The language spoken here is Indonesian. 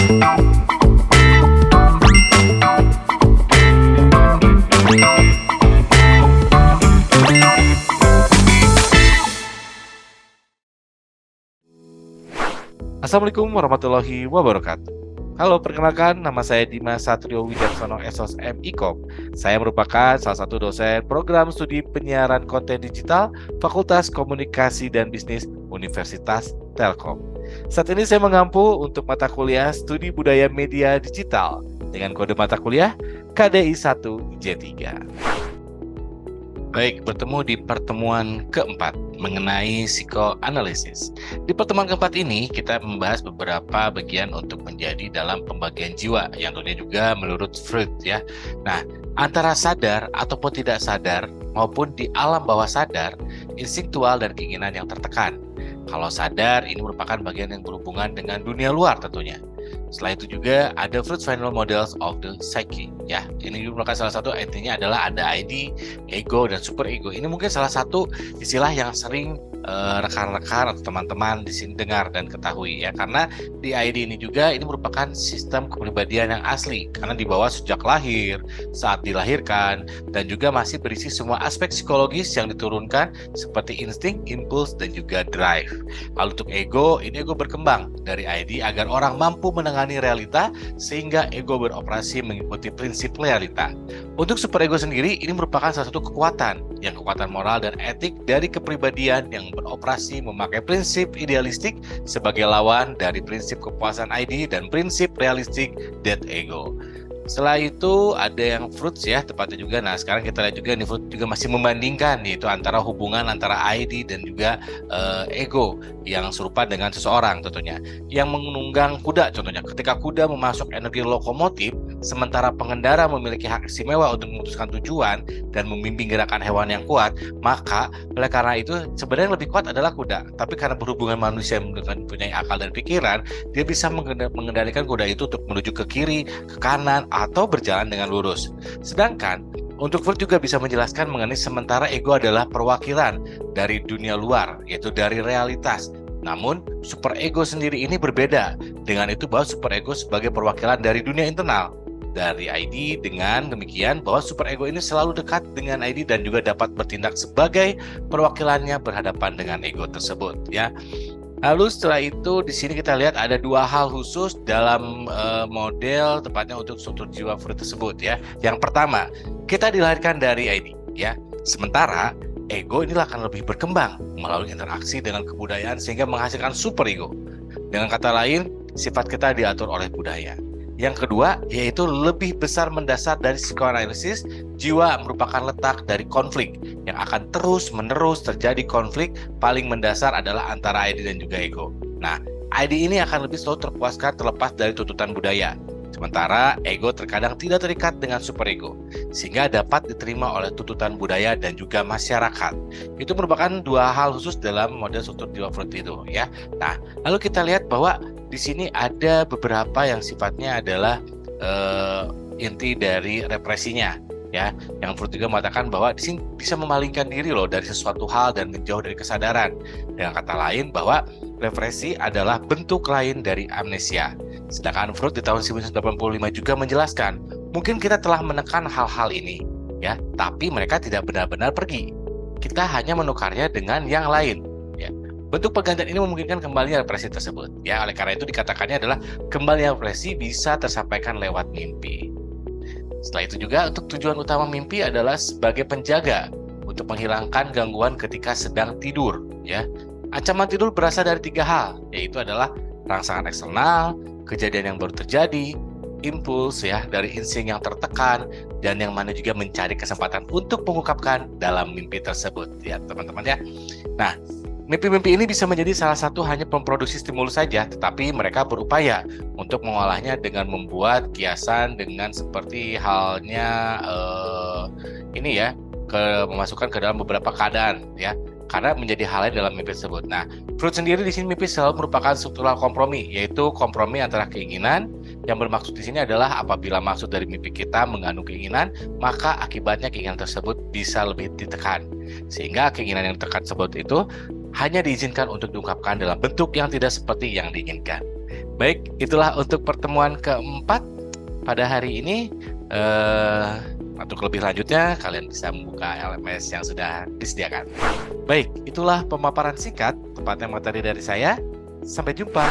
Assalamualaikum warahmatullahi wabarakatuh. Halo, perkenalkan nama saya Dimas Satrio Wijaksono SOSM IKOM. Saya merupakan salah satu dosen program studi penyiaran konten digital Fakultas Komunikasi dan Bisnis Universitas Telkom. Saat ini saya mengampu untuk mata kuliah Studi Budaya Media Digital dengan kode mata kuliah KDI 1 J3. Baik, bertemu di pertemuan keempat mengenai psikoanalisis. Di pertemuan keempat ini, kita membahas beberapa bagian untuk menjadi dalam pembagian jiwa, yang tentunya juga menurut Freud ya. Nah, antara sadar ataupun tidak sadar, maupun di alam bawah sadar, instinktual dan keinginan yang tertekan. Kalau sadar, ini merupakan bagian yang berhubungan dengan dunia luar tentunya. Setelah itu juga ada Freud's Final Models of the Psyche. Ya, ini merupakan salah satu, intinya adalah ada ID, ego, dan super ego. Ini mungkin salah satu istilah yang sering rekan-rekan atau teman-teman di sini dengar dan ketahui ya, karena di ID ini juga ini merupakan sistem kepribadian yang asli karena dibawa sejak lahir, saat dilahirkan, dan juga masih berisi semua aspek psikologis yang diturunkan seperti insting, impuls, dan juga drive. Lalu untuk ego, ini ego berkembang dari ID agar orang mampu menangani realita sehingga ego beroperasi mengikuti prinsip realita. Untuk superego sendiri, ini merupakan salah satu kekuatan moral dan etik dari kepribadian yang beroperasi memakai prinsip idealistik sebagai lawan dari prinsip kepuasan ID dan prinsip realistik dead ego. Setelah itu ada yang Fruits ya, tepatnya juga. Nah, sekarang kita lihat juga nih, Fruits juga masih membandingkan yaitu antara hubungan antara ID dan juga ego yang serupa dengan seseorang tentunya. Yang menunggang kuda contohnya, ketika kuda memasuk energi lokomotif, sementara pengendara memiliki hak istimewa untuk memutuskan tujuan dan membimbing gerakan hewan yang kuat, maka oleh karena itu sebenarnya yang lebih kuat adalah kuda. Tapi karena berhubungan manusia yang mempunyai akal dan pikiran, dia bisa mengendalikan kuda itu untuk menuju ke kiri, ke kanan, atau berjalan dengan lurus. Sedangkan untuk Freud juga bisa menjelaskan mengenai sementara ego adalah perwakilan dari dunia luar, yaitu dari realitas. Namun superego sendiri ini berbeda. Dengan itu bahwa superego sebagai perwakilan dari dunia internal dari ID, dengan demikian bahwa superego ini selalu dekat dengan ID dan juga dapat bertindak sebagai perwakilannya berhadapan dengan ego tersebut ya. Lalu setelah itu di sini kita lihat ada dua hal khusus dalam model tepatnya untuk struktur jiwa Freud tersebut ya. Yang pertama, kita dilahirkan dari ID ya. Sementara ego inilah akan lebih berkembang melalui interaksi dengan kebudayaan sehingga menghasilkan superego. Dengan kata lain, sifat kita diatur oleh budaya. Yang kedua, yaitu lebih besar mendasar dari psikoanalisis, jiwa merupakan letak dari konflik yang akan terus-menerus terjadi. Konflik paling mendasar adalah antara ID dan juga ego. Nah, ID ini akan lebih selalu terpuaskan terlepas dari tuntutan budaya. Sementara ego terkadang tidak terikat dengan superego, sehingga dapat diterima oleh tuntutan budaya dan juga masyarakat. Itu merupakan dua hal khusus dalam model struktur jiwa Freud itu ya. Nah, lalu kita lihat bahwa di sini ada beberapa yang sifatnya adalah inti dari represinya ya. Yang Freud juga mengatakan bahwa di sini bisa memalingkan diri loh dari sesuatu hal dan menjauh dari kesadaran. Dengan kata lain bahwa represi adalah bentuk lain dari amnesia. Sedangkan Freud di tahun 1985 juga menjelaskan, mungkin kita telah menekan hal-hal ini ya, tapi mereka tidak benar-benar pergi. Kita hanya menukarnya dengan yang lain. Bentuk pergantian ini memungkinkan kembali represi tersebut. Ya, oleh karena itu dikatakannya adalah kembali represi bisa tersampaikan lewat mimpi. Setelah itu juga untuk tujuan utama mimpi adalah sebagai penjaga untuk menghilangkan gangguan ketika sedang tidur. Ya, ancaman tidur berasal dari tiga hal, yaitu adalah rangsangan eksternal, kejadian yang baru terjadi, impuls ya dari insting yang tertekan, dan yang mana juga mencari kesempatan untuk mengungkapkan dalam mimpi tersebut. Ya, teman-teman ya. Nah, mimpi-mimpi ini bisa menjadi salah satu hanya pemproduksi stimulus saja, tetapi mereka berupaya untuk mengolahnya dengan membuat kiasan dengan seperti halnya ini ya, memasukkan ke dalam beberapa keadaan ya, karena menjadi hal lain dalam mimpi tersebut. Nah, Freud sendiri di sini mimpi selalu merupakan struktural kompromi, yaitu kompromi antara keinginan. Yang bermaksud di sini adalah apabila maksud dari mimpi kita mengandung keinginan, maka akibatnya keinginan tersebut bisa lebih ditekan. Sehingga keinginan yang ditekan tersebut itu hanya diizinkan untuk diungkapkan dalam bentuk yang tidak seperti yang diinginkan. Baik, itulah untuk pertemuan keempat pada hari ini. Untuk lebih lanjutnya, kalian bisa membuka LMS yang sudah disediakan. Baik, itulah pemaparan singkat, tepatnya materi dari saya. Sampai jumpa.